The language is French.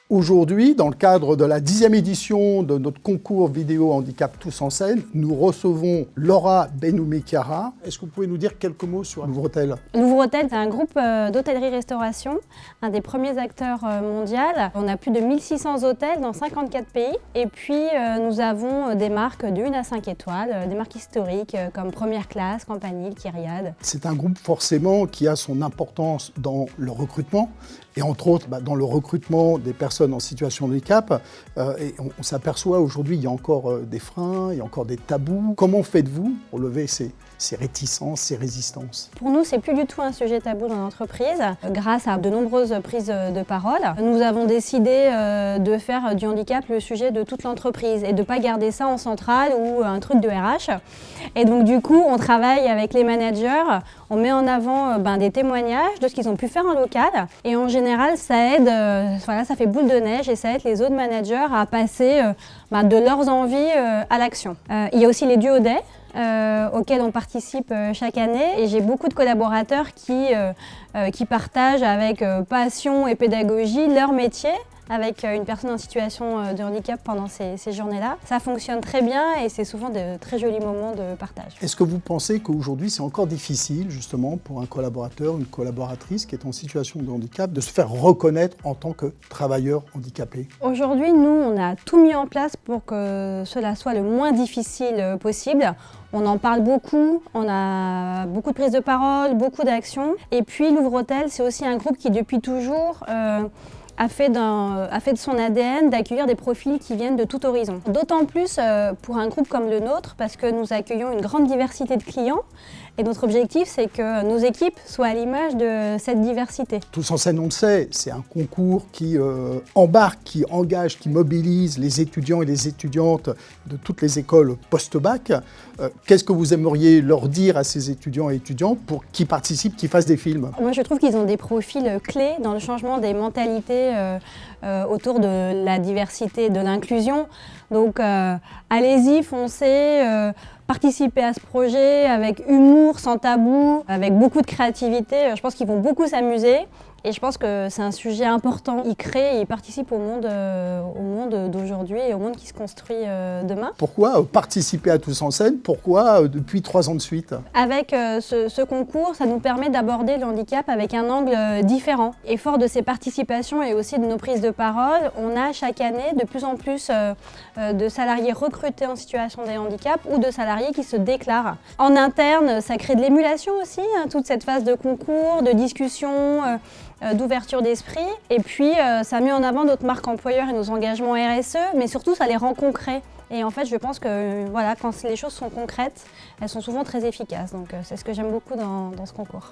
Aujourd'hui, dans le cadre de la 10e édition de notre concours vidéo handicap tous en scène, nous recevons Laura Benoumi-Chiara. Est-ce que vous pouvez nous dire quelques mots sur Louvre-Hôtel? Louvre-Hôtel, c'est un groupe d'hôtellerie-restauration, un des premiers acteurs mondiaux. On a plus de 1600 hôtels dans 54 pays. Et puis, nous avons des marques de 1 à 5 étoiles, des marques historiques comme Première Classe, Campanile, Kyriade. C'est un groupe forcément qui a son importance dans le recrutement, et entre autres dans le recrutement des personnes en situation de handicap. Et on s'aperçoit aujourd'hui qu'il y a encore des freins, il y a encore des tabous. Comment faites-vous pour lever ces réticences, ces résistances? Pour nous, c'est plus du tout un sujet tabou dans l'entreprise. Grâce à de nombreuses prises de parole, nous avons décidé de faire du handicap le sujet de toute l'entreprise et de ne pas garder ça en centrale ou un truc de RH. Et donc du coup, on travaille avec les managers, on met en avant des témoignages de ce qu'ils ont pu faire en local. Et en général, ça aide, ça fait boule de neige et ça aide les autres managers à passer de leurs envies à l'action. Il y a aussi les duodets auxquels on participe chaque année, et j'ai beaucoup de collaborateurs qui partagent avec passion et pédagogie leur métier avec une personne en situation de handicap pendant ces journées-là. Ça fonctionne très bien et c'est souvent de très jolis moments de partage. Est-ce que vous pensez qu'aujourd'hui c'est encore difficile justement pour un collaborateur, une collaboratrice qui est en situation de handicap de se faire reconnaître en tant que travailleur handicapé? Aujourd'hui, nous, on a tout mis en place pour que cela soit le moins difficile possible. On en parle beaucoup, on a beaucoup de prises de parole, beaucoup d'actions. Et puis Louvre-Hôtel, c'est aussi un groupe qui depuis toujours a fait de son ADN d'accueillir des profils qui viennent de tout horizon. D'autant plus pour un groupe comme le nôtre, parce que nous accueillons une grande diversité de clients. Et notre objectif, c'est que nos équipes soient à l'image de cette diversité. Tous en scène, on le sait, c'est un concours qui embarque, qui engage, qui mobilise les étudiants et les étudiantes de toutes les écoles post-bac. Qu'est-ce que vous aimeriez leur dire à ces étudiants et étudiantes pour qu'ils participent, qu'ils fassent des films? Moi, je trouve qu'ils ont des profils clés dans le changement des mentalités autour de la diversité, de l'inclusion. Donc, allez-y, foncez. Participer à ce projet avec humour, sans tabou, avec beaucoup de créativité. Je pense qu'ils vont beaucoup s'amuser et je pense que c'est un sujet important. Ils créent et ils participent au monde d'aujourd'hui et au monde qui se construit demain. Pourquoi participer à Tous en scène? Pourquoi depuis 3 ans de suite? Avec ce concours, ça nous permet d'aborder le handicap avec un angle différent. Et fort de ces participations et aussi de nos prises de parole, on a chaque année de plus en plus de salariés recrutés en situation de handicap ou de salariés qui se déclarent. En interne, ça crée de l'émulation aussi, toute cette phase de concours, de discussion, d'ouverture d'esprit. Et puis, ça met en avant notre marque employeur et nos engagements RSE, mais surtout, ça les rend concrets. Et en fait, je pense que quand les choses sont concrètes, elles sont souvent très efficaces. Donc, c'est ce que j'aime beaucoup dans ce concours.